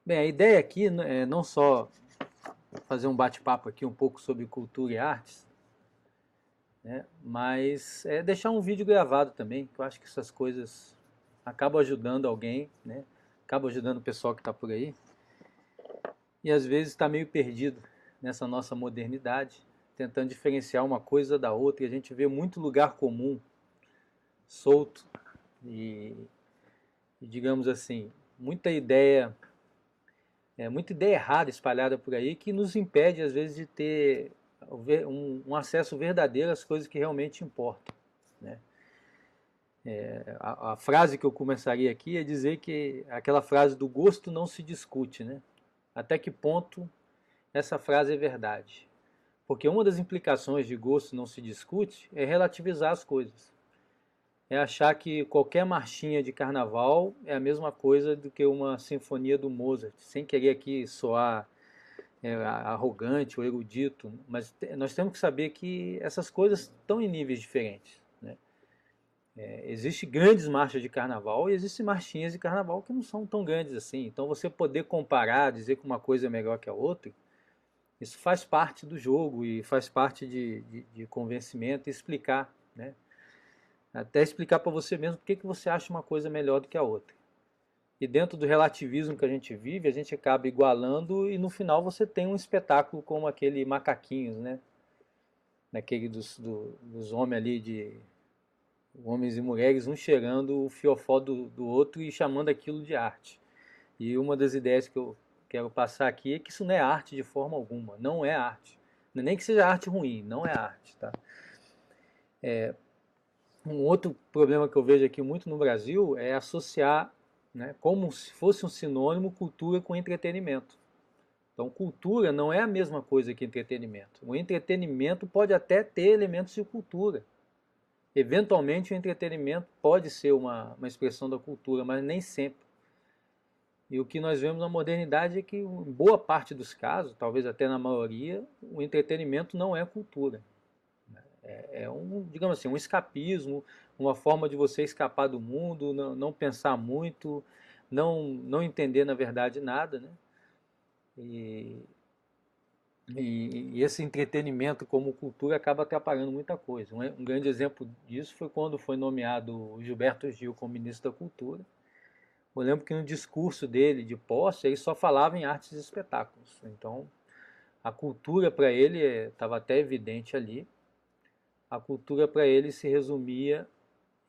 Bem, a ideia aqui é não só fazer um bate-papo aqui um pouco sobre cultura e artes, né, mas é deixar um vídeo gravado também, que eu acho que essas coisas acabam ajudando alguém, né, acabam ajudando o pessoal que está por aí, e às vezes está meio perdido nessa nossa modernidade, tentando diferenciar uma coisa da outra, e a gente vê muito lugar comum, solto, e, e digamos assim, muita ideia muita ideia errada espalhada por aí que nos impede, às vezes, de ter um acesso verdadeiro às coisas que realmente importam. Né? A frase que eu começaria aqui é dizer que aquela frase do gosto não se discute. Né? Até que ponto essa frase é verdade? Porque uma das implicações de gosto não se discute é relativizar as coisas. É achar que qualquer marchinha de carnaval é a mesma coisa do que uma sinfonia do Mozart, sem querer aqui soar arrogante ou erudito, mas nós temos que saber que essas coisas estão em níveis diferentes. Né? Existem grandes marchas de carnaval e existem marchinhas de carnaval que não são tão grandes assim. Então você poder comparar, dizer que uma coisa é melhor que a outra, isso faz parte do jogo e faz parte de convencimento e explicar, né? Até explicar para você mesmo por que você acha uma coisa melhor do que a outra. E dentro do relativismo que a gente vive, a gente acaba igualando e no final você tem um espetáculo como aquele Macaquinhos, né? Naquele dos homens ali, de homens e mulheres, um cheirando o fiofó do outro e chamando aquilo de arte. E uma das ideias que eu quero passar aqui é que isso não é arte de forma alguma, não é arte. Nem que seja arte ruim, não é arte, tá? Um outro problema que eu vejo aqui muito no Brasil é associar, né, como se fosse um sinônimo, cultura com entretenimento. Então, cultura não é a mesma coisa que entretenimento. O entretenimento pode até ter elementos de cultura. Eventualmente, o entretenimento pode ser uma expressão da cultura, mas nem sempre. E o que nós vemos na modernidade é que, em boa parte dos casos, talvez até na maioria, o entretenimento não é cultura. É digamos assim, um escapismo, uma forma de você escapar do mundo, não pensar muito, não entender, na verdade, nada. Né? E, e esse entretenimento como cultura acaba atrapalhando muita coisa. Um grande exemplo disso foi quando foi nomeado o Gilberto Gil como ministro da Cultura. Eu lembro que no discurso dele de posse, ele só falava em artes e espetáculos. Então, a cultura para ele estava até evidente ali. A cultura para ele se resumia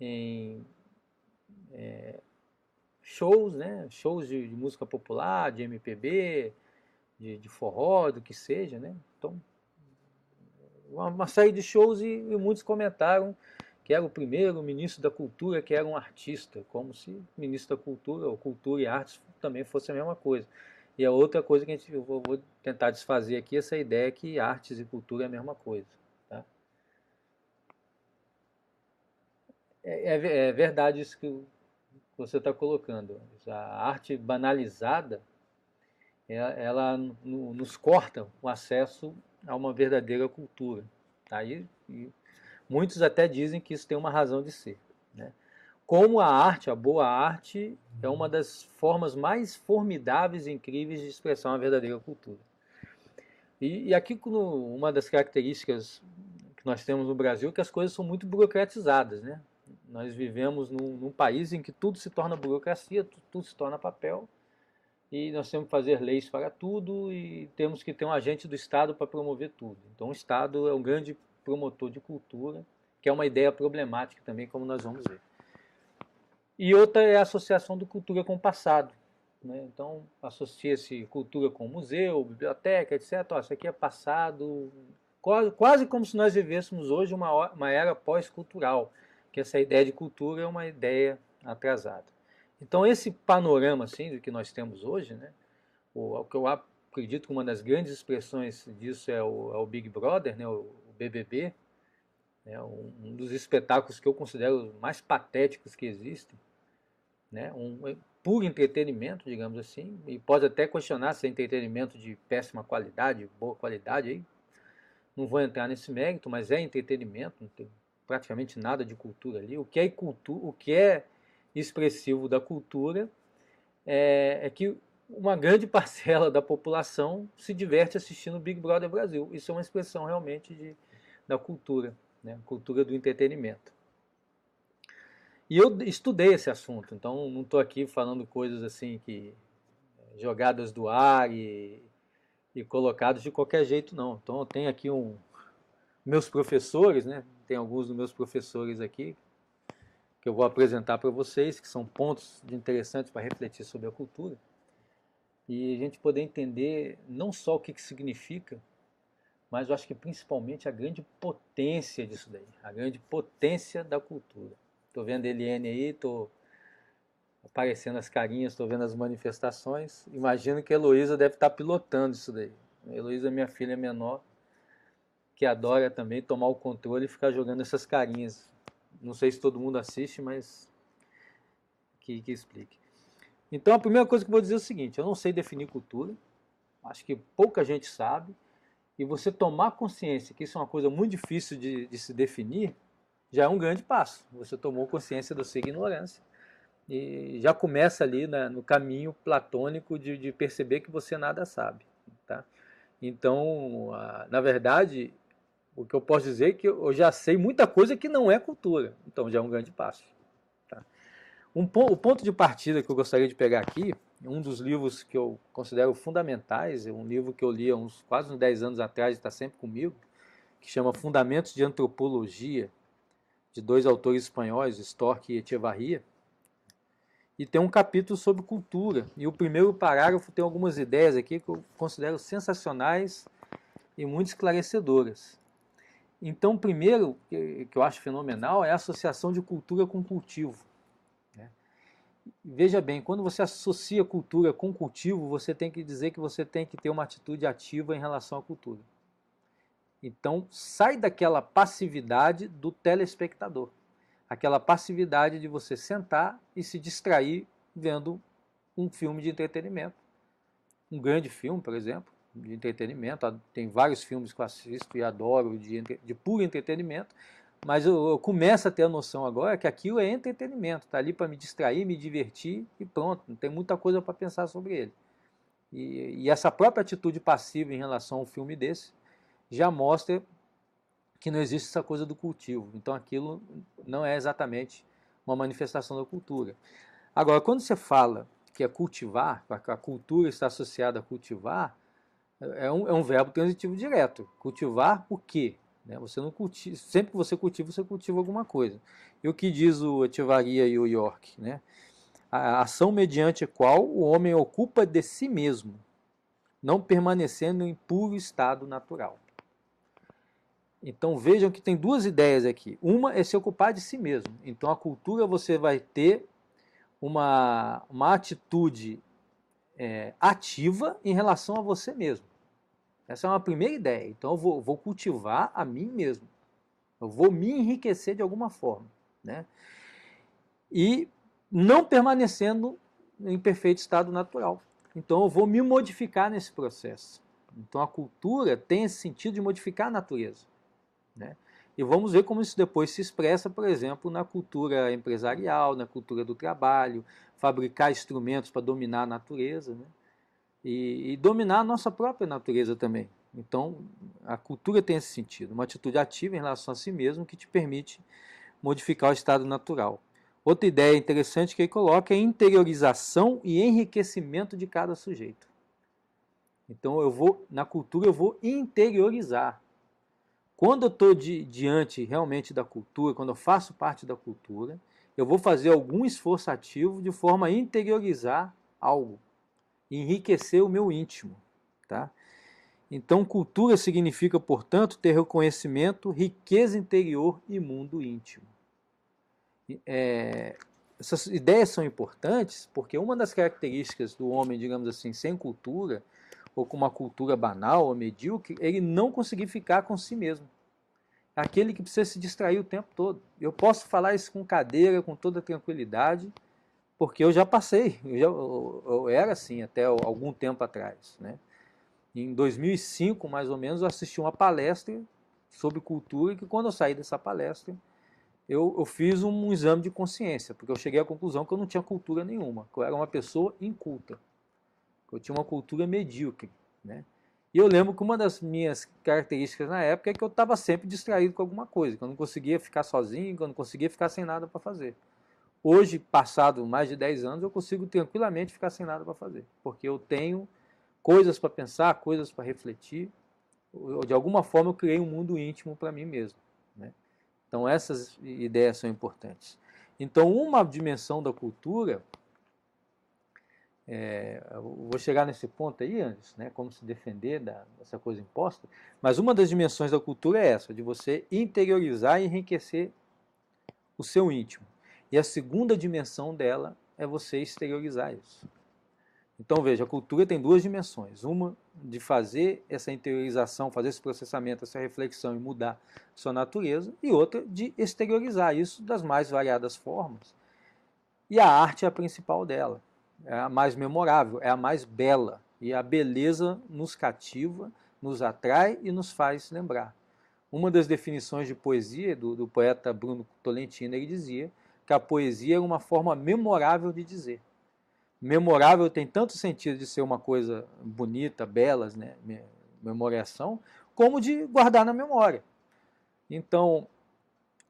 em shows, né? Shows de música popular, de MPB, de forró, do que seja, né? Então, uma série de shows e muitos comentaram que era o primeiro ministro da cultura que era um artista, como se ministro da cultura, ou cultura e artes também fosse a mesma coisa. E a outra coisa que eu vou tentar desfazer aqui, essa ideia que artes e cultura é a mesma coisa. Tá? É verdade isso que você está colocando. A arte banalizada, ela nos corta o acesso a uma verdadeira cultura. Tá? E muitos até dizem que isso tem uma razão de ser. Né? Como a arte, a boa arte, é uma das formas mais formidáveis e incríveis de expressar uma verdadeira cultura. E aqui uma das características que nós temos no Brasil é que as coisas são muito burocratizadas. Né? Nós vivemos num país em que tudo se torna burocracia, tudo se torna papel, e nós temos que fazer leis para tudo e temos que ter um agente do Estado para promover tudo. Então o Estado é um grande promotor de cultura, que é uma ideia problemática também, como nós vamos ver. E outra é a associação de cultura com o passado. Né? Então associa-se cultura com museu, biblioteca, etc. Ó, isso aqui é passado, quase como se nós vivêssemos hoje uma era pós-cultural, que essa ideia de cultura é uma ideia atrasada. Então esse panorama assim do que nós temos hoje, né, o que eu acredito que uma das grandes expressões disso é o Big Brother, né, o BBB, né, um dos espetáculos que eu considero mais patéticos que existem, né, puro entretenimento, digamos assim, e pode até questionar se é entretenimento de péssima qualidade, boa qualidade, aí não vou entrar nesse mérito, mas é entretenimento, não tem praticamente nada de cultura ali. O que é expressivo da cultura é que uma grande parcela da população se diverte assistindo Big Brother Brasil. Isso é uma expressão realmente da cultura, né? Cultura do entretenimento. E eu estudei esse assunto, então não estou aqui falando coisas assim que jogadas do ar e colocados de qualquer jeito, não. Então eu tenho aqui meus professores, né? Tem alguns dos meus professores aqui que eu vou apresentar para vocês, que são pontos interessantes para refletir sobre a cultura. E a gente poder entender não só o que significa, mas eu acho que principalmente a grande potência disso daí, a grande potência da cultura. Estou vendo a Eliane aí, estou aparecendo as carinhas, estou vendo as manifestações. Imagino que a Heloísa deve estar pilotando isso daí. A Heloísa é minha filha menor, que adora também tomar o controle e ficar jogando essas carinhas. Não sei se todo mundo assiste, mas que explique. Então a primeira coisa que eu vou dizer é o seguinte: eu não sei definir cultura, acho que pouca gente sabe, e você tomar consciência que isso é uma coisa muito difícil de se definir, já é um grande passo. Você tomou consciência da sua ignorância e já começa ali no caminho platônico de perceber que você nada sabe. Tá? Então, na verdade, o que eu posso dizer é que eu já sei muita coisa que não é cultura. Então já é um grande passo. Tá? O ponto de partida que eu gostaria de pegar aqui, um dos livros que eu considero fundamentais, é um livro que eu li há quase uns 10 anos atrás e está sempre comigo, que chama Fundamentos de Antropologia, de dois autores espanhóis, Storch e Echevarria, e tem um capítulo sobre cultura. E o primeiro parágrafo tem algumas ideias aqui que eu considero sensacionais e muito esclarecedoras. Então, primeiro, que eu acho fenomenal, é a associação de cultura com cultivo. Veja bem, quando você associa cultura com cultivo, você tem que dizer que você tem que ter uma atitude ativa em relação à cultura. Então, sai daquela passividade do telespectador. Aquela passividade de você sentar e se distrair vendo um filme de entretenimento. Um grande filme, por exemplo, de entretenimento. Tem vários filmes que eu assisto e adoro de puro entretenimento, mas eu começo a ter a noção agora que aquilo é entretenimento, está ali para me distrair, me divertir e pronto, não tem muita coisa para pensar sobre ele. E essa própria atitude passiva em relação a um filme desse já mostra que não existe essa coisa do cultivo. Então aquilo não é exatamente uma manifestação da cultura. Agora, quando você fala que é cultivar, que a cultura está associada a cultivar, é um verbo transitivo direto. Cultivar o quê? Você não cultiva, sempre que você cultiva alguma coisa. E o que diz o Echevarria e o York? A ação mediante a qual o homem ocupa de si mesmo, não permanecendo em puro estado natural. Então vejam que tem duas ideias aqui. Uma é se ocupar de si mesmo. Então a cultura você vai ter uma atitude ativa em relação a você mesmo. Essa é uma primeira ideia. Então eu vou cultivar a mim mesmo. Eu vou me enriquecer de alguma forma. E não permanecendo em perfeito estado natural. Então eu vou me modificar nesse processo. Então a cultura tem esse sentido de modificar a natureza. E vamos ver como isso depois se expressa, por exemplo, na cultura empresarial, na cultura do trabalho, fabricar instrumentos para dominar a natureza, e dominar a nossa própria natureza também. Então, a cultura tem esse sentido, uma atitude ativa em relação a si mesmo que te permite modificar o estado natural. Outra ideia interessante que ele coloca é a interiorização e enriquecimento de cada sujeito. Então, na cultura eu vou interiorizar. Quando eu estou diante realmente da cultura, quando eu faço parte da cultura, eu vou fazer algum esforço ativo de forma a interiorizar algo, enriquecer o meu íntimo. Tá? Então, cultura significa, portanto, ter reconhecimento, riqueza interior e mundo íntimo. Essas ideias são importantes porque uma das características do homem, digamos assim, sem cultura, ou com uma cultura banal ou medíocre, ele não conseguir ficar com si mesmo. Aquele que precisa se distrair o tempo todo. Eu posso falar isso com cadeira, com toda tranquilidade, porque eu já passei, eu era assim até algum tempo atrás. Em 2005, mais ou menos, eu assisti uma palestra sobre cultura, e que quando eu saí dessa palestra, eu fiz um exame de consciência, porque eu cheguei à conclusão que eu não tinha cultura nenhuma, que eu era uma pessoa inculta. Eu tinha uma cultura medíocre, né? E eu lembro que uma das minhas características na época é que eu estava sempre distraído com alguma coisa, que eu não conseguia ficar sozinho, que eu não conseguia ficar sem nada para fazer. Hoje, passado mais de 10 anos, eu consigo tranquilamente ficar sem nada para fazer, porque eu tenho coisas para pensar, coisas para refletir. De alguma forma eu criei um mundo íntimo para mim mesmo, né? Então essas ideias são importantes. Então uma dimensão da cultura, eu vou chegar nesse ponto aí antes, né, como se defender dessa coisa imposta, mas uma das dimensões da cultura é essa, de você interiorizar e enriquecer o seu íntimo. E a segunda dimensão dela é você exteriorizar isso. Então veja, a cultura tem duas dimensões. Uma de fazer essa interiorização, fazer esse processamento, essa reflexão e mudar sua natureza, e outra de exteriorizar isso das mais variadas formas. E a arte é a principal dela, é a mais memorável, é a mais bela. E a beleza nos cativa, nos atrai e nos faz lembrar. Uma das definições de poesia do poeta Bruno Tolentino, ele dizia que a poesia é uma forma memorável de dizer. Memorável tem tanto sentido de ser uma coisa bonita, belas, né, memoração, como de guardar na memória. Então,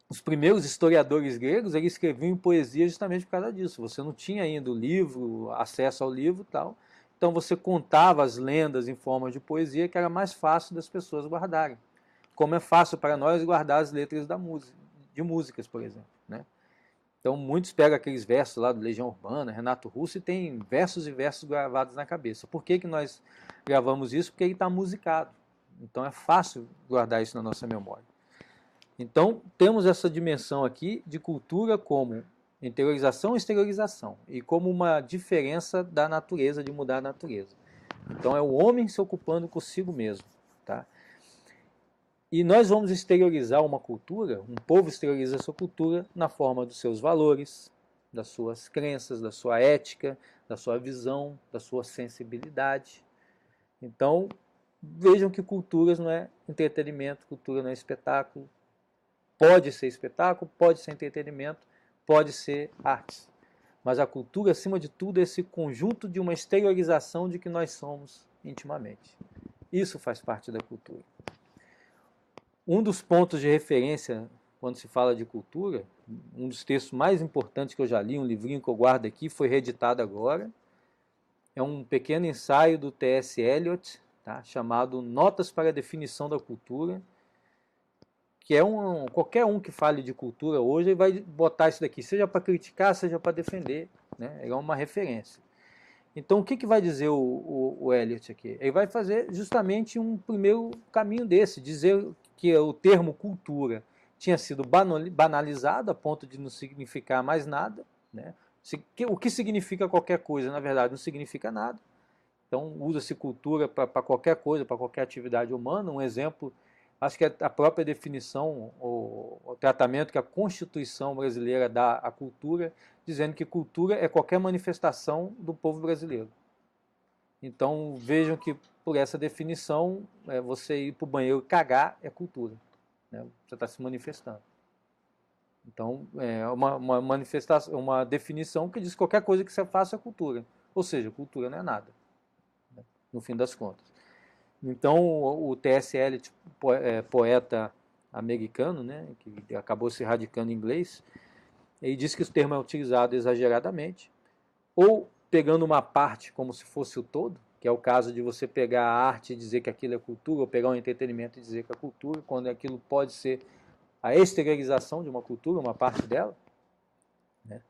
os primeiros historiadores gregos, eles escreviam em poesia justamente por causa disso. Você não tinha ainda o livro, acesso ao livro e tal. Então você contava as lendas em forma de poesia, que era mais fácil das pessoas guardarem. Como é fácil para nós guardar as letras da música, de músicas, por exemplo, né? Então muitos pegam aqueles versos lá do Legião Urbana, Renato Russo, e tem versos e versos gravados na cabeça. Por que nós gravamos isso? Porque ele está musicado. Então é fácil guardar isso na nossa memória. Então temos essa dimensão aqui de cultura como interiorização e exteriorização, e como uma diferença da natureza, de mudar a natureza. Então é o homem se ocupando consigo mesmo, tá? E nós vamos exteriorizar uma cultura, um povo exterioriza a sua cultura na forma dos seus valores, das suas crenças, da sua ética, da sua visão, da sua sensibilidade. Então, vejam que culturas não é entretenimento, cultura não é espetáculo. Pode ser espetáculo, pode ser entretenimento, pode ser artes. Mas a cultura, acima de tudo, é esse conjunto de uma exteriorização de que nós somos intimamente. Isso faz parte da cultura. Um dos pontos de referência quando se fala de cultura, um dos textos mais importantes que eu já li, um livrinho que eu guardo aqui, foi reeditado agora, é um pequeno ensaio do T.S. Eliot, tá, chamado Notas para a Definição da Cultura, que é qualquer um que fale de cultura hoje vai botar isso daqui, seja para criticar, seja para defender, né? É uma referência. Então, o que vai dizer o Eliot aqui? Ele vai fazer justamente um primeiro caminho desse, dizer que o termo cultura tinha sido banalizado a ponto de não significar mais nada, né? O que significa qualquer coisa, na verdade, não significa nada. Então, usa-se cultura para qualquer coisa, para qualquer atividade humana. Um exemplo, acho que é a própria definição, o tratamento que a Constituição brasileira dá à cultura, dizendo que cultura é qualquer manifestação do povo brasileiro. Então, vejam que, por essa definição, você ir para o banheiro cagar é cultura, né? Você está se manifestando. Então, é uma manifestação, uma definição que diz que qualquer coisa que você faça é cultura. Ou seja, cultura não é nada, né, no fim das contas. Então, o T.S. Eliot, poeta americano, né, que acabou se radicando em inglês, ele diz que o termo é utilizado exageradamente, ou pegando uma parte como se fosse o todo, que é o caso de você pegar a arte e dizer que aquilo é cultura, ou pegar um entretenimento e dizer que é cultura, quando aquilo pode ser a exteriorização de uma cultura, uma parte dela, né?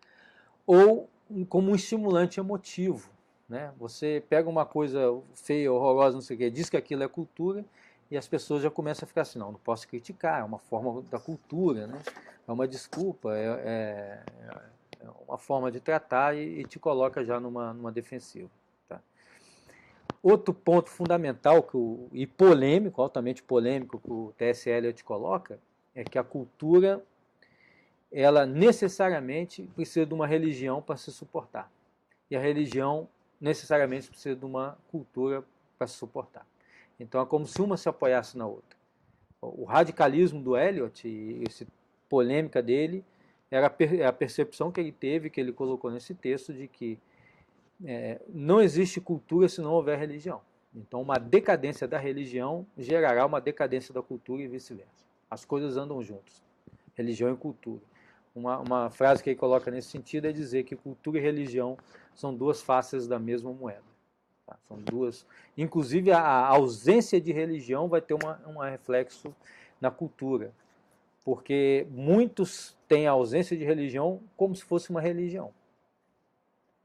Ou como um estimulante emotivo, né? Você pega uma coisa feia, horrorosa, não sei o quê, diz que aquilo é cultura, e as pessoas já começam a ficar assim, não posso criticar, é uma forma da cultura, né? É uma desculpa, é uma forma de tratar e te coloca já numa defensiva. Tá? Outro ponto fundamental e polêmico, altamente polêmico, que o T.S. Eliot coloca, é que a cultura, ela necessariamente precisa de uma religião para se suportar. E a religião necessariamente precisa de uma cultura para se suportar. Então é como se uma se apoiasse na outra. O radicalismo do Eliot, e essa polêmica dele, era a percepção que ele teve, que ele colocou nesse texto, de que não existe cultura se não houver religião. Então, uma decadência da religião gerará uma decadência da cultura e vice-versa. As coisas andam juntas, religião e cultura. Uma frase que ele coloca nesse sentido é dizer que cultura e religião são duas faces da mesma moeda. Tá? São duas. Inclusive, a ausência de religião vai ter um reflexo na cultura, porque muitos têm a ausência de religião como se fosse uma religião.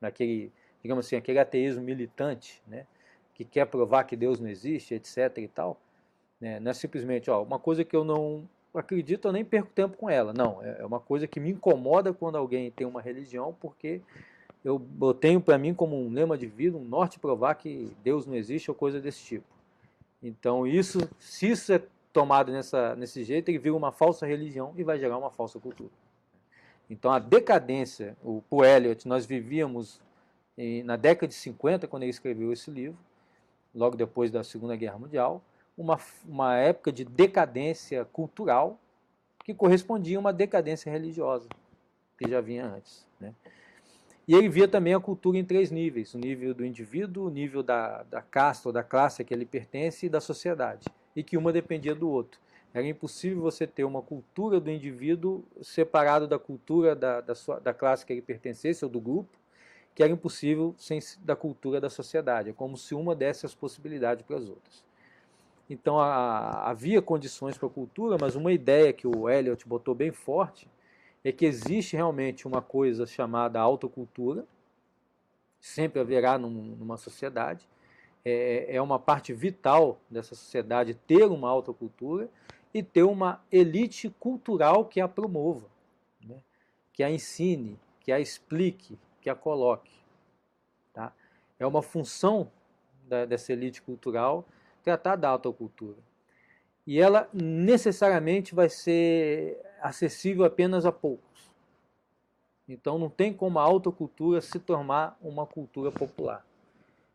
Naquele, digamos assim, aquele ateísmo militante, né? Que quer provar que Deus não existe, etc. e tal. Né? Não é simplesmente, uma coisa que eu não acredito, eu nem perco tempo com ela. Não, é uma coisa que me incomoda quando alguém tem uma religião, porque eu tenho para mim como um lema de vida, um norte provar que Deus não existe ou coisa desse tipo. Então, se isso é tomado nesse jeito, ele vira uma falsa religião e vai gerar uma falsa cultura. Então, a decadência, por Eliot, nós vivíamos na década de 50, quando ele escreveu esse livro, logo depois da Segunda Guerra Mundial, uma época de decadência cultural que correspondia a uma decadência religiosa, que já vinha antes. Né? E ele via também a cultura em 3 níveis, o nível do indivíduo, o nível da casta ou da classe a que ele pertence e da sociedade, e que uma dependia do outro. Era impossível você ter uma cultura do indivíduo separado da cultura da classe que ele pertencesse ou do grupo, que era impossível sem da cultura da sociedade. É como se uma desse as possibilidades para as outras. Então havia condições para a cultura, mas uma ideia que o Eliot botou bem forte é que existe realmente uma coisa chamada autocultura, sempre haverá numa sociedade, é uma parte vital dessa sociedade ter uma autocultura e ter uma elite cultural que a promova, né? Que a ensine, que a explique, que a coloque. Tá? É uma função dessa elite cultural tratar da autocultura. E ela necessariamente vai ser acessível apenas a poucos. Então não tem como a autocultura se tornar uma cultura popular.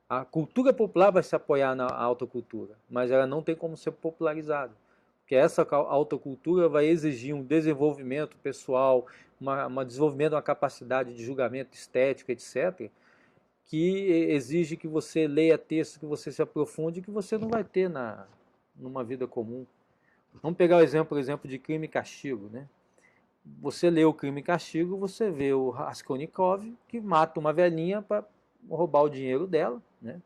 A cultura popular vai se apoiar na autocultura, mas ela não tem como ser popularizada. Porque essa autocultura vai exigir um desenvolvimento pessoal, um desenvolvimento de uma capacidade de julgamento estético, etc., que exige que você leia texto, que você se aprofunde, que você não vai ter numa vida comum. Vamos pegar o exemplo, por exemplo, de Crime e Castigo, né? Você lê o Crime e Castigo, você vê o Raskolnikov que mata uma velhinha para roubar o dinheiro dela, né?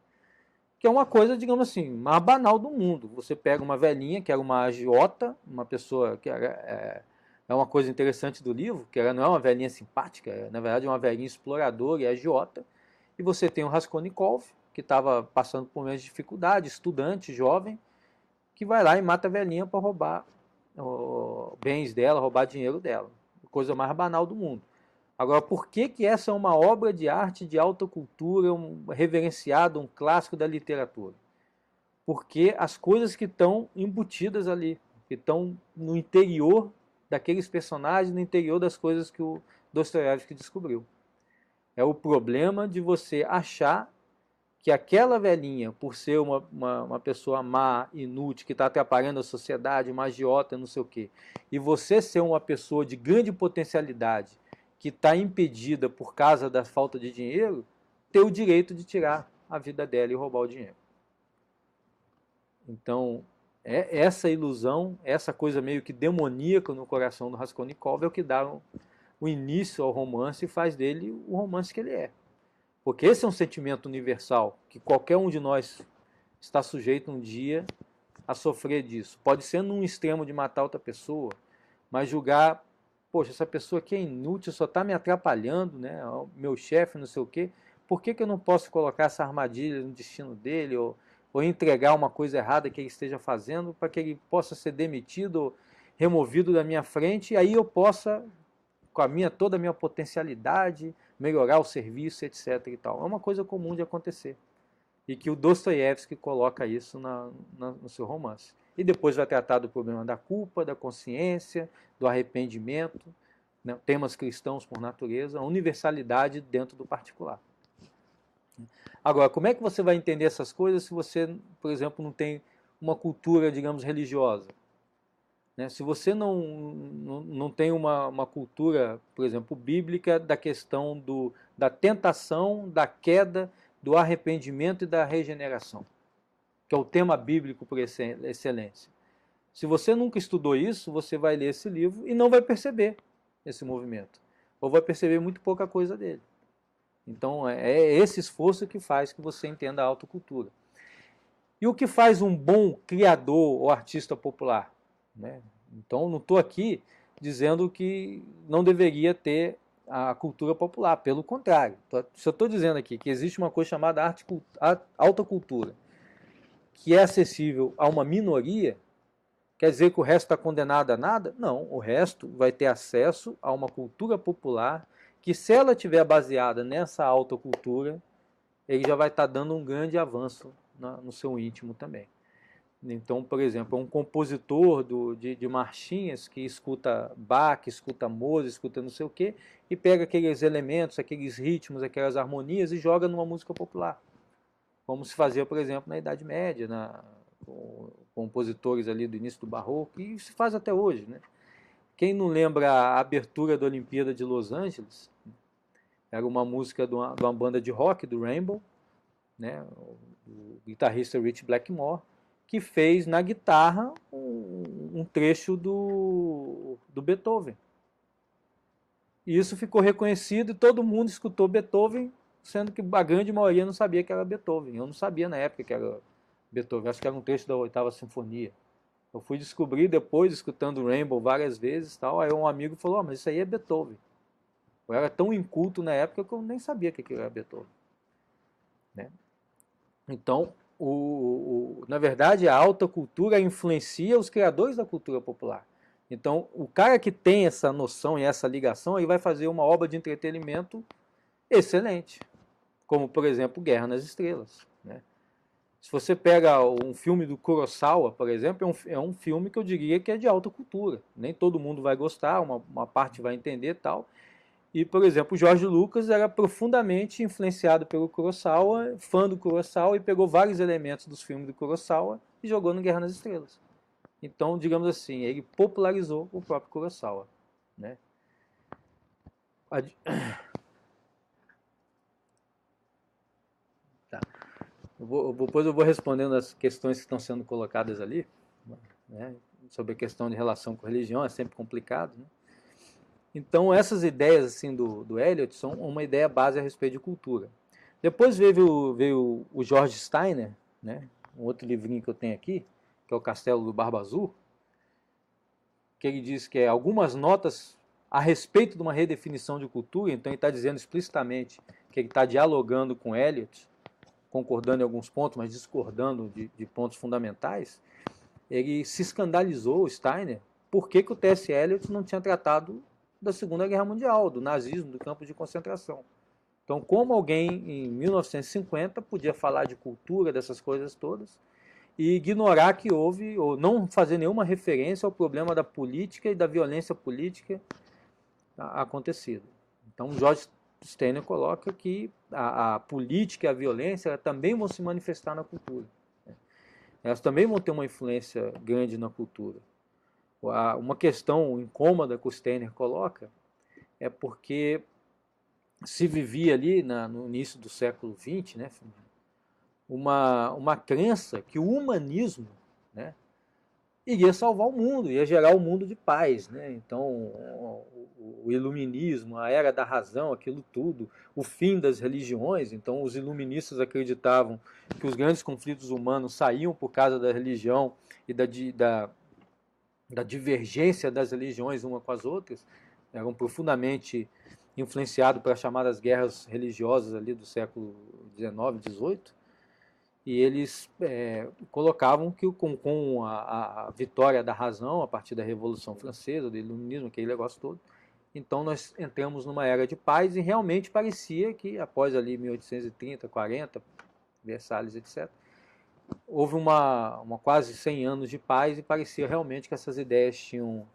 Que é uma coisa, digamos assim, mais banal do mundo. Você pega uma velhinha que era uma agiota, uma pessoa que é uma coisa interessante do livro, que ela não é uma velhinha simpática, na verdade é uma velhinha exploradora e agiota. E você tem o Raskolnikov, que estava passando por menos dificuldade, estudante, jovem, que vai lá e mata a velhinha para roubar bens dela, roubar dinheiro dela. Coisa mais banal do mundo. Agora, por que essa é uma obra de arte de alta cultura, reverenciado, um clássico da literatura? Porque as coisas que estão embutidas ali, que estão no interior daqueles personagens, no interior das coisas que o Dostoiévski descobriu. É o problema de você achar que aquela velhinha, por ser uma pessoa má, inútil, que está atrapalhando a sociedade, uma agiota, não sei o quê, e você ser uma pessoa de grande potencialidade, que está impedida por causa da falta de dinheiro, ter o direito de tirar a vida dela e roubar o dinheiro. Então, essa ilusão, essa coisa meio que demoníaca no coração do Raskolnikov é o que dá o início ao romance e faz dele o romance que ele é. Porque esse é um sentimento universal, que qualquer um de nós está sujeito um dia a sofrer disso. Pode ser num extremo de matar outra pessoa, mas julgar, poxa, essa pessoa aqui é inútil, só está me atrapalhando, né? Meu chefe, não sei o quê. Por que eu não posso colocar essa armadilha no destino dele, ou entregar uma coisa errada que ele esteja fazendo, para que ele possa ser demitido, ou removido da minha frente, e aí eu possa, com toda a minha potencialidade, melhorar o serviço, etc. e tal. É uma coisa comum de acontecer. E que o Dostoiévski coloca isso no seu romance. E depois vai tratar do problema da culpa, da consciência, do arrependimento, né? Temas cristãos por natureza, a universalidade dentro do particular. Agora, como é que você vai entender essas coisas se você, por exemplo, não tem uma cultura, digamos, religiosa? né? Se você não tem uma cultura, por exemplo, bíblica da questão da tentação, da queda, do arrependimento e da regeneração, que é o tema bíblico por excelência. Se você nunca estudou isso, você vai ler esse livro e não vai perceber esse movimento, ou vai perceber muito pouca coisa dele. Então é esse esforço que faz que você entenda a autocultura. E o que faz um bom criador ou artista popular? Né? Então não estou aqui dizendo que não deveria ter a cultura popular, pelo contrário. Se eu estou dizendo aqui que existe uma coisa chamada alta cultura, que é acessível a uma minoria, quer dizer que o resto está condenado a nada? Não, o resto vai ter acesso a uma cultura popular que, se ela estiver baseada nessa alta cultura, ele já vai estar dando um grande avanço no seu íntimo também. Então, por exemplo, um compositor de marchinhas que escuta Bach, escuta Mozart, escuta não sei o quê, e pega aqueles elementos, aqueles ritmos, aquelas harmonias e joga numa música popular. Como se fazia, por exemplo, na Idade Média, com compositores ali do início do Barroco, e se faz até hoje, né? Quem não lembra a abertura da Olimpíada de Los Angeles? Era uma música de uma banda de rock, do Rainbow, né? O guitarrista Rich Blackmore, que fez na guitarra um trecho do Beethoven. E isso ficou reconhecido e todo mundo escutou Beethoven, sendo que a grande maioria não sabia que era Beethoven. Eu não sabia na época que era Beethoven, acho que era um trecho da 8ª Sinfonia. Eu fui descobrir depois, escutando Rainbow várias vezes, tal, aí um amigo falou, mas isso aí é Beethoven. Eu era tão inculto na época que eu nem sabia que era Beethoven. Né? Então, na verdade, a alta cultura influencia os criadores da cultura popular. Então, o cara que tem essa noção e essa ligação, ele vai fazer uma obra de entretenimento excelente. Como, por exemplo, Guerra nas Estrelas. Né? Se você pega um filme do Kurosawa, por exemplo, é um filme que eu diria que é de alta cultura. Nem todo mundo vai gostar, uma parte vai entender e tal. E, por exemplo, o George Lucas era profundamente influenciado pelo Kurosawa, fã do Kurosawa, e pegou vários elementos dos filmes do Kurosawa e jogou no Guerra nas Estrelas. Então, digamos assim, ele popularizou o próprio Kurosawa. Né? Tá. Depois eu vou respondendo as questões que estão sendo colocadas ali, né? Sobre a questão de relação com religião, é sempre complicado, né? Então, essas ideias assim, do Eliot são uma ideia base a respeito de cultura. Depois veio o George Steiner, né? Um outro livrinho que eu tenho aqui, que é o Castelo do Barba Azul, que ele diz que é algumas notas a respeito de uma redefinição de cultura. Então ele está dizendo explicitamente que ele está dialogando com Eliot, concordando em alguns pontos, mas discordando de pontos fundamentais. Ele se escandalizou, o Steiner, por que o T.S. Eliot não tinha tratado da Segunda Guerra Mundial, do nazismo, do campo de concentração. Então, como alguém em 1950 podia falar de cultura, dessas coisas todas, e ignorar que houve, ou não fazer nenhuma referência ao problema da política e da violência política acontecida. Então, George Steiner coloca que a política e a violência também vão se manifestar na cultura. Elas também vão ter uma influência grande na cultura. Uma questão incômoda que o Steiner coloca é porque se vivia ali no início do século XX, né, uma crença que o humanismo, né, iria salvar o mundo, ia gerar um mundo de paz. Né? Então, o iluminismo, a era da razão, aquilo tudo, o fim das religiões. Então, os iluministas acreditavam que os grandes conflitos humanos saíam por causa da religião e da divergência das religiões uma com as outras, eram profundamente influenciados pelas chamadas guerras religiosas ali do século XIX, XVIII, e eles colocavam que com a vitória da razão, a partir da Revolução Francesa, do Iluminismo, aquele negócio todo, então nós entramos numa era de paz e realmente parecia que após ali 1830, 40, Versalhes, etc., houve uma quase 100 anos de paz e parecia realmente que essas ideias tinham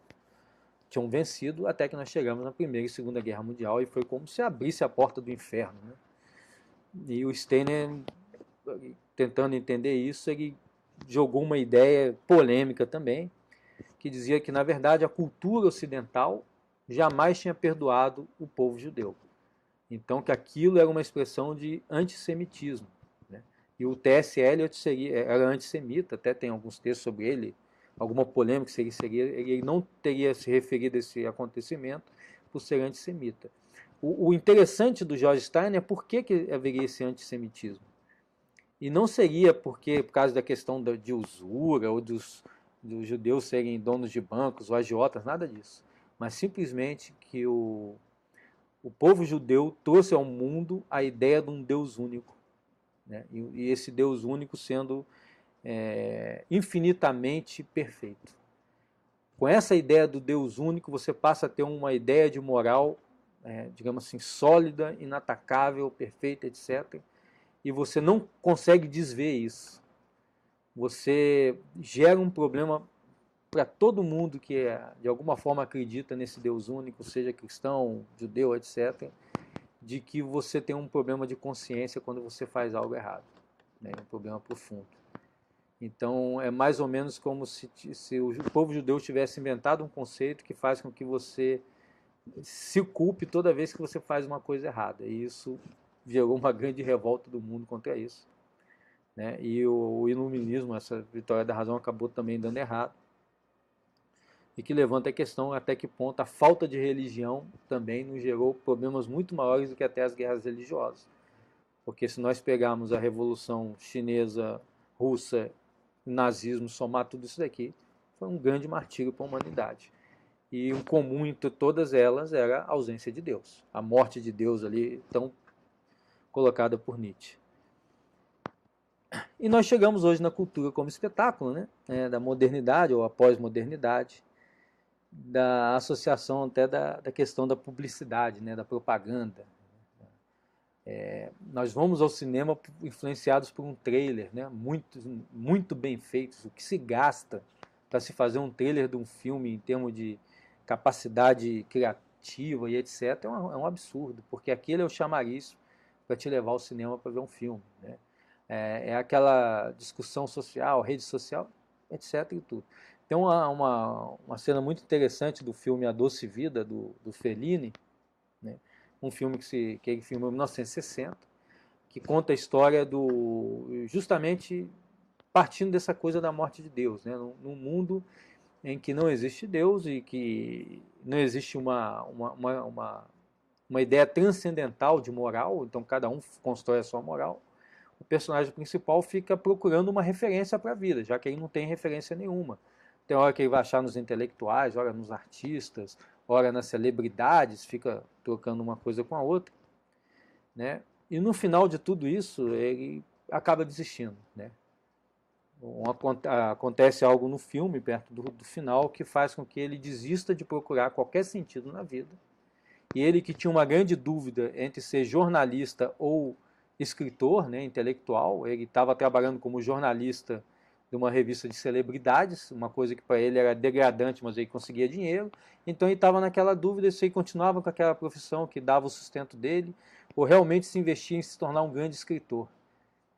vencido, até que nós chegamos na Primeira e Segunda Guerra Mundial e foi como se abrisse a porta do inferno. Né? E o Steiner, tentando entender isso, ele jogou uma ideia polêmica também, que dizia que, na verdade, a cultura ocidental jamais tinha perdoado o povo judeu. Então, que aquilo era uma expressão de antissemitismo, né? E o T.S. Eliot era antissemita, até tem alguns textos sobre ele, alguma polêmica se ele não teria se referido a esse acontecimento por ser antissemita. O interessante do George Steiner é por que haveria esse antissemitismo. E não seria por causa da questão de usura ou dos judeus serem donos de bancos ou agiotas, nada disso. Mas simplesmente que o povo judeu trouxe ao mundo a ideia de um Deus único, né? E esse Deus único sendo infinitamente perfeito. Com essa ideia do Deus único, você passa a ter uma ideia de moral, digamos assim, sólida, inatacável, perfeita, etc. E você não consegue desver isso. Você gera um problema para todo mundo que de alguma forma acredita nesse Deus único, seja cristão, judeu, etc., de que você tem um problema de consciência quando você faz algo errado, né? Um problema profundo. Então é mais ou menos como se o povo judeu tivesse inventado um conceito que faz com que você se culpe toda vez que você faz uma coisa errada. E isso gerou uma grande revolta do mundo contra isso, né? E o iluminismo, essa vitória da razão, acabou também dando errado. E que levanta a questão até que ponto a falta de religião também nos gerou problemas muito maiores do que até as guerras religiosas. Porque se nós pegarmos a Revolução Chinesa, Russa, nazismo, somar tudo isso daqui, foi um grande martírio para a humanidade. E um comum entre todas elas era a ausência de Deus, a morte de Deus ali, tão colocada por Nietzsche. E nós chegamos hoje na cultura como espetáculo, né? Da modernidade ou a pós-modernidade, da associação até da questão da publicidade, né? Da propaganda. Nós vamos ao cinema influenciados por um trailer, né? Muito bem feito. O que se gasta para se fazer um trailer de um filme em termos de capacidade criativa e etc. é um absurdo, porque aquele é o chamariz para te levar ao cinema para ver um filme, né? É aquela discussão social, rede social, etc. e tudo. Tem uma cena muito interessante do filme A Doce Vida, do Fellini, né? Um filme que ele filmou em 1960, que conta a história justamente partindo dessa coisa da morte de Deus, né? Num mundo em que não existe Deus e que não existe uma ideia transcendental de moral, então cada um constrói a sua moral. O personagem principal fica procurando uma referência para a vida, já que ele não tem referência nenhuma. Tem hora que ele vai achar nos intelectuais, hora nos artistas, hora nas celebridades, fica trocando uma coisa com a outra, né? E no final de tudo isso, ele acaba desistindo, né? Acontece algo no filme, perto do final, que faz com que ele desista de procurar qualquer sentido na vida. E ele, que tinha uma grande dúvida entre ser jornalista ou escritor, né, intelectual, ele estava trabalhando como jornalista de uma revista de celebridades, uma coisa que para ele era degradante, mas ele conseguia dinheiro. Então ele estava naquela dúvida se ele continuava com aquela profissão que dava o sustento dele, ou realmente se investia em se tornar um grande escritor.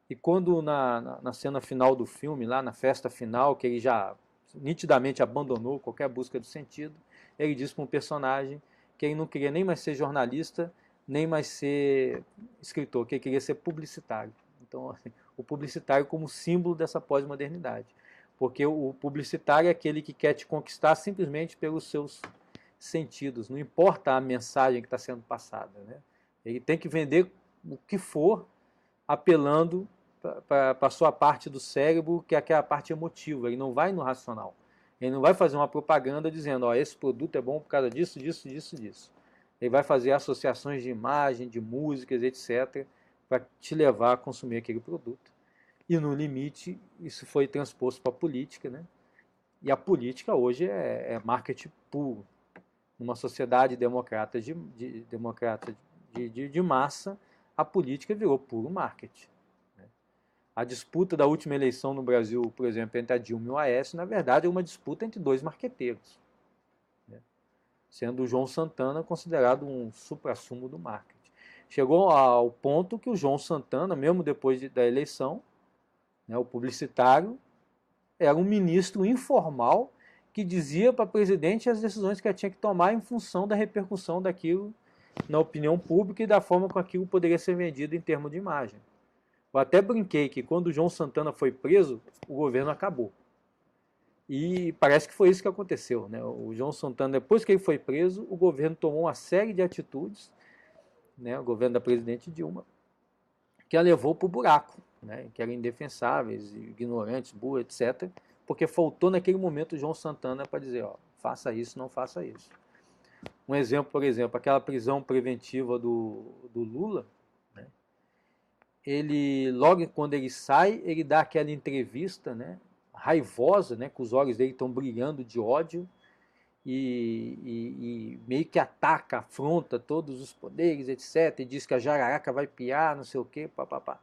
E quando na cena final do filme, lá na festa final, que ele já nitidamente abandonou qualquer busca de sentido, ele diz para um personagem que ele não queria nem mais ser jornalista, nem mais ser escritor, que ele queria ser publicitário. Então, assim, o publicitário como símbolo dessa pós-modernidade. Porque o publicitário é aquele que quer te conquistar simplesmente pelos seus sentidos, não importa a mensagem que está sendo passada, né? Ele tem que vender o que for, apelando para a sua parte do cérebro, que é aquela parte emotiva. Ele não vai no racional. Ele não vai fazer uma propaganda dizendo, ó, esse produto é bom por causa disso, disso, disso, disso. Ele vai fazer associações de imagem, de músicas, etc., para te levar a consumir aquele produto. E no limite, isso foi transposto para a política, né? E a política hoje é marketing puro. Numa sociedade democrata de massa, a política virou puro marketing. A disputa da última eleição no Brasil, por exemplo, entre a Dilma e o Aécio, na verdade é uma disputa entre dois marqueteiros, né? Sendo o João Santana considerado um suprassumo do marketing. Chegou ao ponto que o João Santana, mesmo depois da eleição, né, o publicitário, era um ministro informal que dizia para o presidente as decisões que ela tinha que tomar em função da repercussão daquilo na opinião pública e da forma com aquilo poderia ser vendido em termos de imagem. Eu até brinquei que quando o João Santana foi preso, o governo acabou. E parece que foi isso que aconteceu, né? O João Santana, depois que ele foi preso, o governo tomou uma série de atitudes, né? O governo da presidente Dilma, que a levou para o buraco, né? Que eram indefensáveis, ignorantes, burros, etc. Porque faltou naquele momento o João Santana para dizer, ó, faça isso, não faça isso. Um exemplo, por exemplo, aquela prisão preventiva do Lula, né? Ele, logo quando ele sai, ele dá aquela entrevista, né? Raivosa, né? Que os olhos dele estão brilhando de ódio e meio que ataca, afronta todos os poderes, etc. E diz que a jararaca vai piar, não sei o quê, papapá.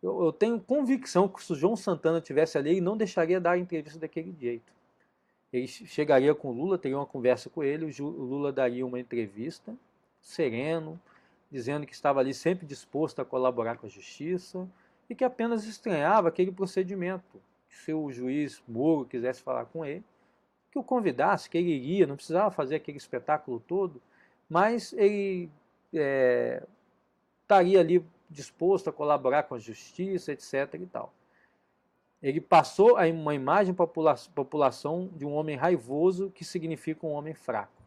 Eu tenho convicção que se o João Santana tivesse ali, ele não deixaria dar a entrevista daquele jeito. Ele chegaria com o Lula, teria uma conversa com ele, o Lula daria uma entrevista, sereno, dizendo que estava ali sempre disposto a colaborar com a justiça e que apenas estranhava aquele procedimento. Se o juiz Moro quisesse falar com ele, que o convidasse, que ele iria, não precisava fazer aquele espetáculo todo, mas ele estaria ali disposto a colaborar com a justiça, etc. e tal. Ele passou uma imagem para a população de um homem raivoso que significa um homem fraco.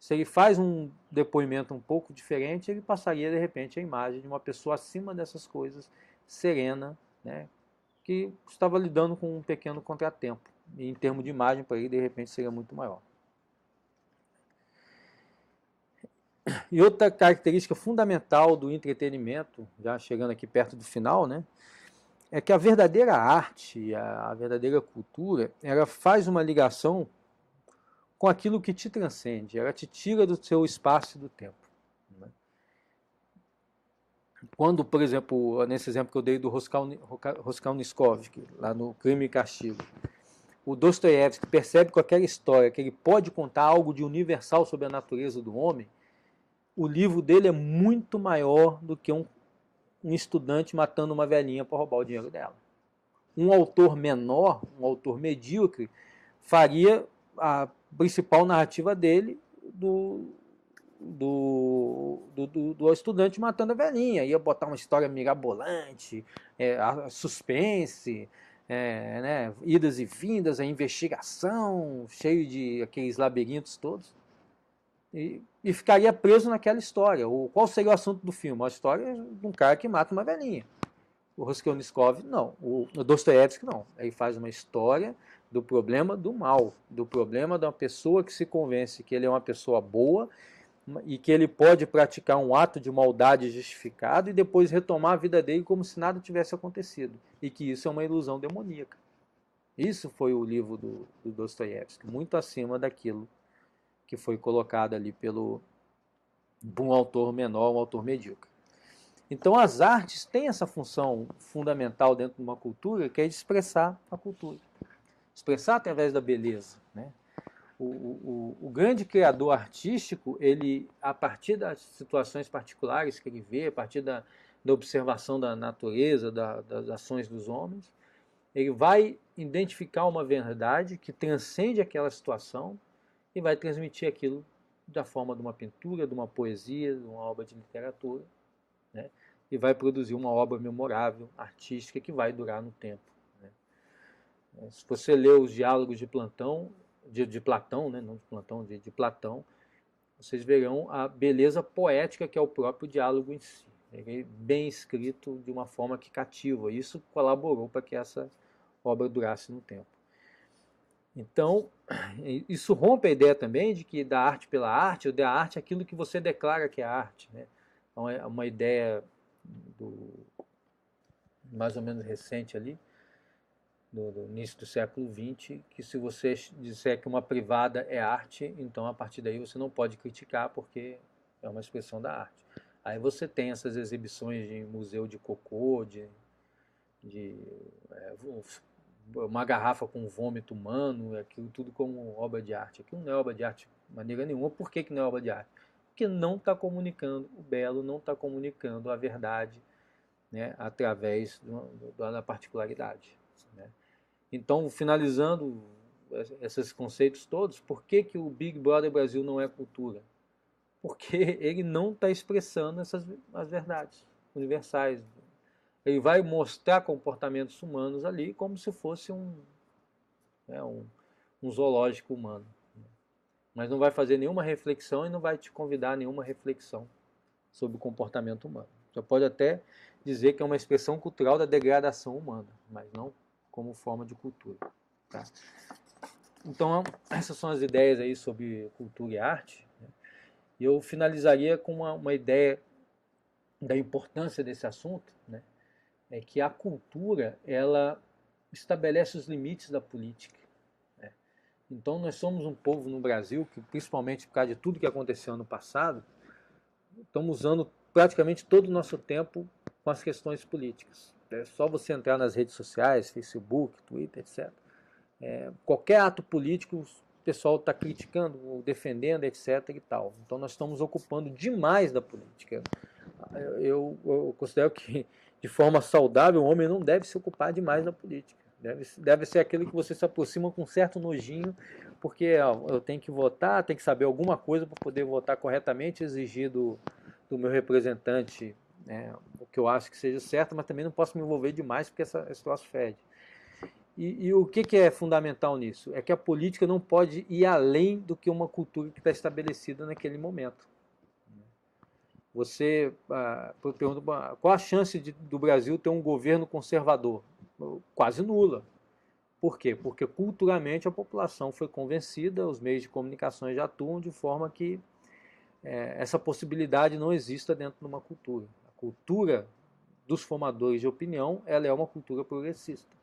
Se ele faz um depoimento um pouco diferente, ele passaria de repente a imagem de uma pessoa acima dessas coisas, serena, né, que estava lidando com um pequeno contratempo. E em termos de imagem, para ele, de repente, seria muito maior. E outra característica fundamental do entretenimento, já chegando aqui perto do final, né, é que a verdadeira arte, a verdadeira cultura, ela faz uma ligação com aquilo que te transcende, ela te tira do seu espaço e do tempo. Né? Quando, por exemplo, nesse exemplo que eu dei do Raskolnikov, lá no Crime e Castigo, o Dostoiévski percebe com aquela história que ele pode contar algo de universal sobre a natureza do homem, o livro dele é muito maior do que um estudante matando uma velhinha para roubar o dinheiro dela. Um autor menor, um autor medíocre, faria a principal narrativa dele do estudante matando a velhinha. Ia botar uma história mirabolante, suspense, né, idas e vindas, a investigação, cheio de aqueles labirintos todos. E ficaria preso naquela história. Qual seria o assunto do filme? A história de um cara que mata uma velhinha. O Raskolnikov, não. O Dostoiévski, não. Ele faz uma história do problema do mal, do problema de uma pessoa que se convence que ele é uma pessoa boa e que ele pode praticar um ato de maldade justificado e depois retomar a vida dele como se nada tivesse acontecido. E que isso é uma ilusão demoníaca. Isso foi o livro do Dostoiévski, muito acima daquilo que foi colocado ali por um autor menor, um autor medíocre. Então as artes têm essa função fundamental dentro de uma cultura, que é de expressar a cultura. Expressar através da beleza. Né? O grande criador artístico, ele, a partir das situações particulares que ele vê, a partir da observação da natureza, das ações dos homens, ele vai identificar uma verdade que transcende aquela situação e vai transmitir aquilo da forma de uma pintura, de uma poesia, de uma obra de literatura, né? E vai produzir uma obra memorável, artística, que vai durar no tempo. Né? Se você lê os diálogos de Platão, né? Não de Platão, de Platão, vocês verão a beleza poética que é o próprio diálogo em si. Ele é bem escrito de uma forma que cativa. Isso colaborou para que essa obra durasse no tempo. Então, isso rompe a ideia também de que da arte pela arte, ou da arte aquilo que você declara que é arte. Né? Então, é uma ideia mais ou menos recente ali, do início do século XX, que se você disser que uma privada é arte, então a partir daí você não pode criticar porque é uma expressão da arte. Aí você tem essas exibições de museu de cocô, uma garrafa com vômito humano, aquilo tudo como obra de arte. Aquilo não é obra de arte de maneira nenhuma. Por que não é obra de arte? Porque não está comunicando o belo, não está comunicando a verdade, né, através da particularidade. Né? Então, finalizando, esses conceitos todos, por que que o Big Brother Brasil não é cultura? Porque ele não está expressando as verdades universais. Ele vai mostrar comportamentos humanos ali como se fosse né, um zoológico humano. Mas não vai fazer nenhuma reflexão e não vai te convidar a nenhuma reflexão sobre o comportamento humano. Você pode até dizer que é uma expressão cultural da degradação humana, mas não como forma de cultura. Tá? Então, essas são as ideias aí sobre cultura e arte. Né? E eu finalizaria com uma ideia da importância desse assunto, né? É que a cultura, ela estabelece os limites da política. Né? Então, nós somos um povo no Brasil que, principalmente por causa de tudo que aconteceu no passado, estamos usando praticamente todo o nosso tempo com as questões políticas. É só você entrar nas redes sociais, Facebook, Twitter, etc. Qualquer ato político, o pessoal está criticando, ou defendendo, etc. e tal. Então nós estamos ocupando demais da política. Eu considero que, de forma saudável, o homem não deve se ocupar demais da política. Deve ser aquele que você se aproxima com um certo nojinho, porque ó, eu tenho que votar, tenho que saber alguma coisa para poder votar corretamente, exigir do meu representante o que eu acho que seja certo, mas também não posso me envolver demais porque esse troço fede. E o que é fundamental nisso? É que a política não pode ir além do que uma cultura que está estabelecida naquele momento. Você pergunta, qual a chance do Brasil ter um governo conservador? Quase nula. Por quê? Porque culturalmente a população foi convencida, os meios de comunicação já atuam de forma que essa possibilidade não exista dentro de uma cultura. A cultura dos formadores de opinião, ela é uma cultura progressista.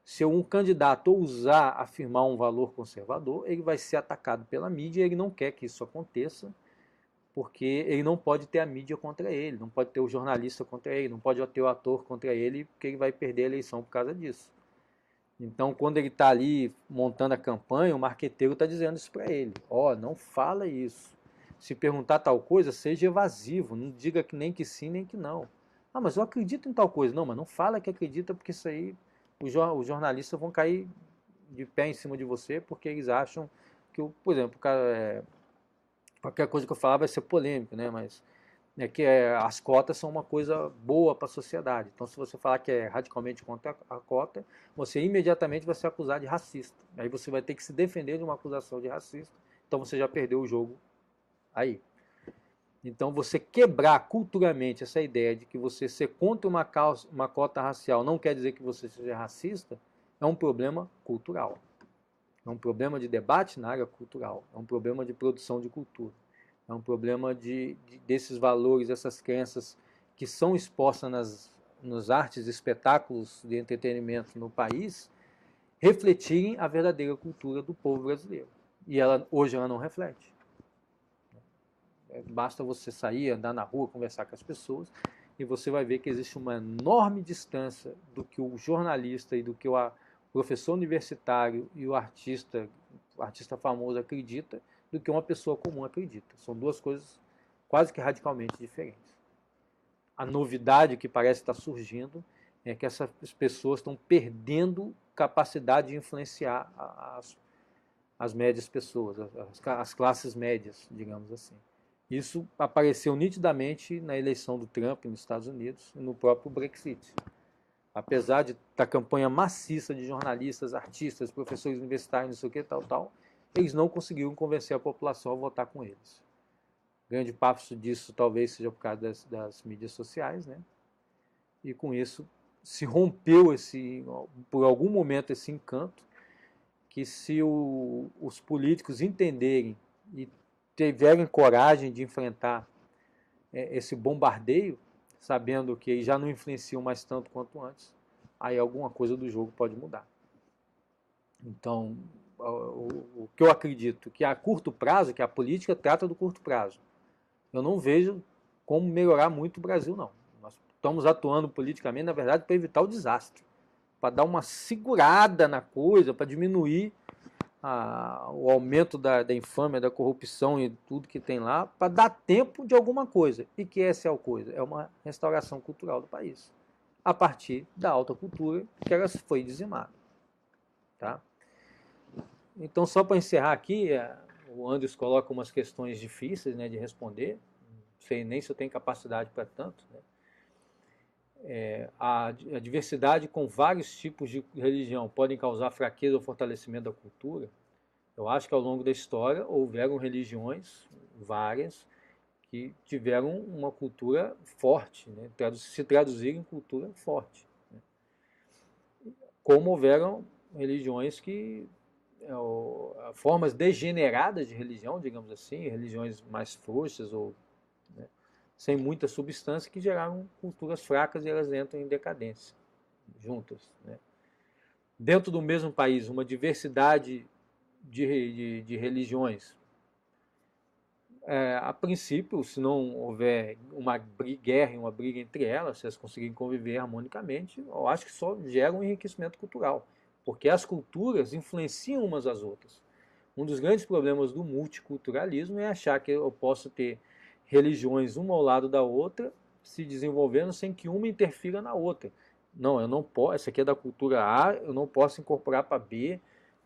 Se um candidato ousar afirmar um valor conservador, ele vai ser atacado pela mídia e ele não quer que isso aconteça, porque ele não pode ter a mídia contra ele, não pode ter o jornalista contra ele, não pode ter o ator contra ele, porque ele vai perder a eleição por causa disso. Então, quando ele está ali montando a campanha, o marqueteiro está dizendo isso para ele. Ó, não fala isso. Se perguntar tal coisa, seja evasivo, não diga que nem que sim, nem que não. Ah, mas eu acredito em tal coisa. Não, mas não fala que acredita, porque isso aí os jornalistas vão cair de pé em cima de você, porque eles acham que, por exemplo, qualquer coisa que eu falar vai ser polêmico, né? Mas as cotas são uma coisa boa para a sociedade. Então, se você falar que é radicalmente contra a cota, você imediatamente vai ser acusado de racista. Aí você vai ter que se defender de uma acusação de racista. Então, você já perdeu o jogo aí. Então, você quebrar culturalmente essa ideia de que você ser contra uma cota racial não quer dizer que você seja racista, é um problema cultural. É um problema de debate na área cultural. É um problema de produção de cultura. É um problema desses valores, essas crenças que são expostas nas artes e espetáculos de entretenimento no país, refletirem a verdadeira cultura do povo brasileiro. E hoje ela não reflete. Basta você sair, andar na rua, conversar com as pessoas, e você vai ver que existe uma enorme distância do que o jornalista e do que o professor universitário e o artista famoso acredita, do que uma pessoa comum acredita. São duas coisas quase que radicalmente diferentes. A novidade que parece estar surgindo é que essas pessoas estão perdendo capacidade de influenciar as médias pessoas, as classes médias, digamos assim. Isso apareceu nitidamente na eleição do Trump nos Estados Unidos e no próprio Brexit. Apesar da campanha maciça de jornalistas, artistas, professores universitários, não sei o que, tal, eles não conseguiram convencer a população a votar com eles. Grande parte disso talvez seja por causa das mídias sociais, né? E com isso se rompeu por algum momento esse encanto, que se os políticos entenderem e tiverem coragem de enfrentar esse bombardeio, sabendo que eles já não influenciam mais tanto quanto antes, aí alguma coisa do jogo pode mudar. Então, o que eu acredito que a curto prazo, que a política trata do curto prazo, eu não vejo como melhorar muito o Brasil, não. Nós estamos atuando politicamente, na verdade, para evitar o desastre, para dar uma segurada na coisa, para diminuir o aumento da infâmia, da corrupção e tudo que tem lá, para dar tempo de alguma coisa. E que essa é a coisa? É uma restauração cultural do país, a partir da alta cultura, que ela foi dizimada. Tá? Então, só para encerrar aqui, o Andrews coloca umas questões difíceis, né, de responder. Não sei nem se eu tenho capacidade para tanto, né? A diversidade com vários tipos de religião podem causar fraqueza ou fortalecimento da cultura. Eu acho que ao longo da história houveram religiões, várias, que tiveram uma cultura forte, né? Se traduziram em cultura forte. Né? Como houveram religiões que formas degeneradas de religião, digamos assim, religiões mais frouxas ou, né, sem muita substância, que geraram culturas fracas e elas entram em decadência juntas. Né? Dentro do mesmo país, uma diversidade de religiões. A princípio, se não houver uma guerra e uma briga entre elas, se elas conseguirem conviver harmonicamente, eu acho que só gera um enriquecimento cultural, porque as culturas influenciam umas às outras. Um dos grandes problemas do multiculturalismo é achar que eu posso ter religiões uma ao lado da outra se desenvolvendo sem que uma interfira na outra. Não, eu não posso, essa aqui é da cultura A, eu não posso incorporar para B,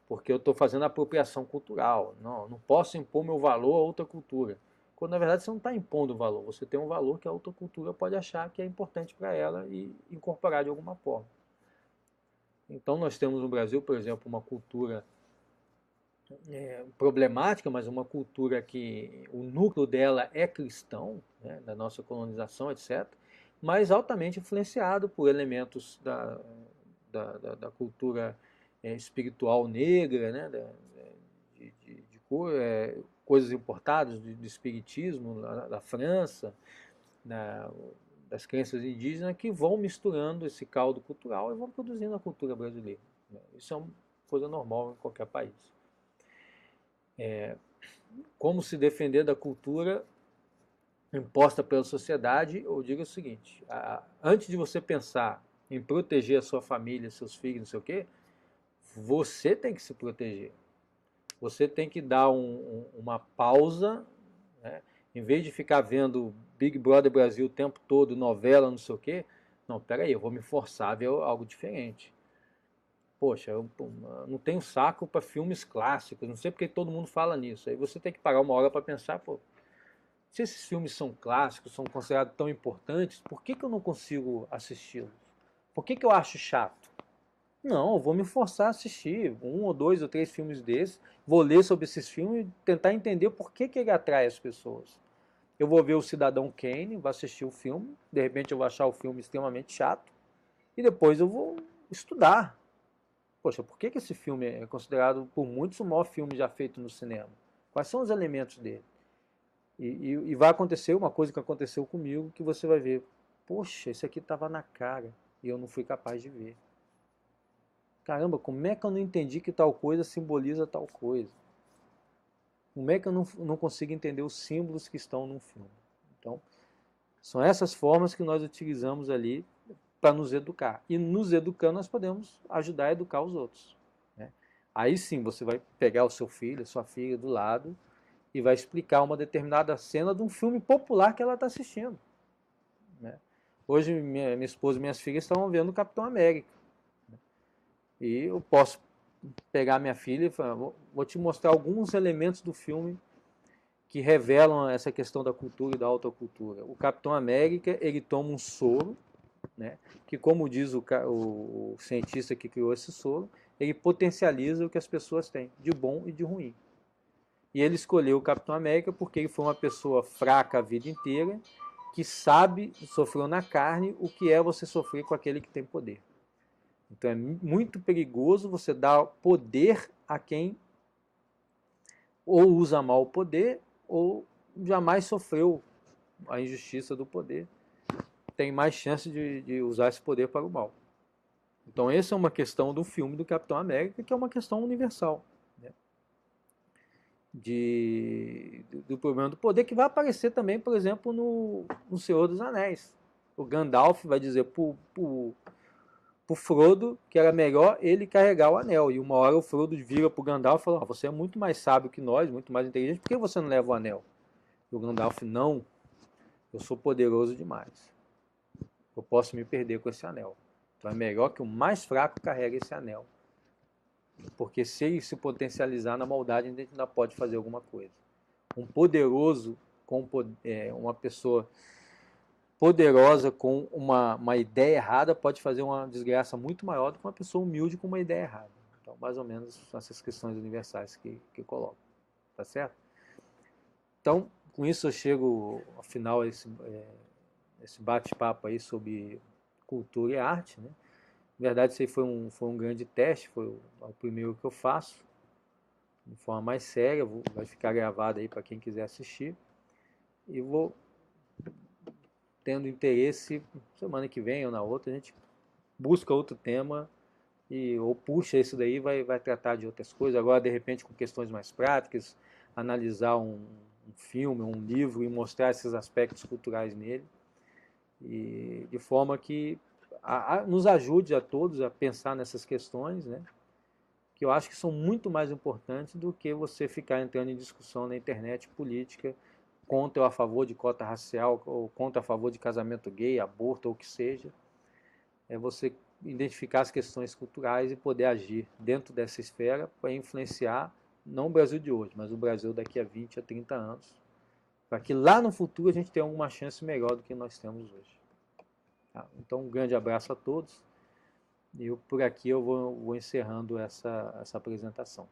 porque eu estou fazendo apropriação cultural. Não, não posso impor meu valor a outra cultura. Quando na verdade você não está impondo valor, você tem um valor que a outra cultura pode achar que é importante para ela e incorporar de alguma forma. Então nós temos no Brasil, por exemplo, uma cultura problemática, mas uma cultura que o núcleo dela é cristão, né, da nossa colonização, etc., mas altamente influenciado por elementos da cultura espiritual negra, né, de coisas importadas do espiritismo da França, das crenças indígenas, que vão misturando esse caldo cultural e vão produzindo a cultura brasileira. Isso é uma coisa normal em qualquer país. Como se defender da cultura imposta pela sociedade? Eu digo o seguinte: antes de você pensar em proteger a sua família, seus filhos, não sei o quê, você tem que se proteger. Você tem que dar uma pausa, né? Em vez de ficar vendo Big Brother Brasil o tempo todo, novela, não sei o quê. Não, peraí, eu vou me forçar a ver algo diferente. Poxa, eu não tenho saco para filmes clássicos, não sei porque todo mundo fala nisso. Aí você tem que parar uma hora para pensar, pô, se esses filmes são clássicos, são considerados tão importantes, por que eu não consigo assisti-los? Por que eu acho chato? Não, eu vou me forçar a assistir um ou dois ou três filmes desses, vou ler sobre esses filmes e tentar entender por que ele atrai as pessoas. Eu vou ver o Cidadão Kane, vou assistir o filme, de repente eu vou achar o filme extremamente chato, e depois eu vou estudar. Poxa, por que esse filme é considerado por muitos o maior filme já feito no cinema? Quais são os elementos dele? E vai acontecer uma coisa que aconteceu comigo, que você vai ver, poxa, esse aqui estava na cara e eu não fui capaz de ver. Caramba, como é que eu não entendi que tal coisa simboliza tal coisa? Como é que eu não consigo entender os símbolos que estão num filme? Então, são essas formas que nós utilizamos ali para nos educar. E nos educando, nós podemos ajudar a educar os outros. Né? Aí sim, você vai pegar o seu filho, a sua filha do lado e vai explicar uma determinada cena de um filme popular que ela está assistindo. Né? Hoje, minha esposa e minhas filhas estavam vendo o Capitão América. Né? E eu posso pegar minha filha e falar, vou te mostrar alguns elementos do filme que revelam essa questão da cultura e da alta cultura. O Capitão América, ele toma um soro, né, que, como diz o cientista que criou esse soro, ele potencializa o que as pessoas têm, de bom e de ruim. E ele escolheu o Capitão América porque ele foi uma pessoa fraca a vida inteira, que sabe, sofreu na carne, o que é você sofrer com aquele que tem poder. Então é muito perigoso você dar poder a quem ou usa mal o poder ou jamais sofreu a injustiça do poder. Tem mais chance de usar esse poder para o mal. Então essa é uma questão do filme do Capitão América, que é uma questão universal. Né? Do problema do poder, que vai aparecer também, por exemplo, no Senhor dos Anéis. O Gandalf vai dizer pro Frodo que era melhor ele carregar o anel. E uma hora o Frodo vira pro Gandalf e fala, você é muito mais sábio que nós, muito mais inteligente, por que você não leva o anel? E o Gandalf, não, eu sou poderoso demais. Eu posso me perder com esse anel. Então é melhor que o mais fraco carregue esse anel. porque se ele se potencializar na maldade, a gente ainda pode fazer alguma coisa. Um poderoso, uma pessoa poderosa com uma ideia errada pode fazer uma desgraça muito maior do que uma pessoa humilde com uma ideia errada. Então, mais ou menos, são essas questões universais que eu coloco. Tá certo? Então, com isso eu chego ao final esse bate-papo aí sobre cultura e arte, né? Na verdade, isso aí foi um grande teste, foi o primeiro que eu faço, de forma mais séria, vai ficar gravado aí para quem quiser assistir. E vou tendo interesse, semana que vem ou na outra, a gente busca outro tema ou puxa esse daí vai tratar de outras coisas. Agora, de repente, com questões mais práticas, analisar um filme, um livro e mostrar esses aspectos culturais nele, e de forma que nos ajude a todos a pensar nessas questões, né? Que eu acho que são muito mais importantes do que você ficar entrando em discussão na internet política contra ou a favor de cota racial, ou contra ou a favor de casamento gay, aborto ou o que seja. É você identificar as questões culturais e poder agir dentro dessa esfera para influenciar não o Brasil de hoje, mas o Brasil daqui a 20 a 30 anos, para que lá no futuro a gente tenha uma chance melhor do que nós temos hoje. Tá? Então, um grande abraço a todos. E por aqui eu vou encerrando essa apresentação.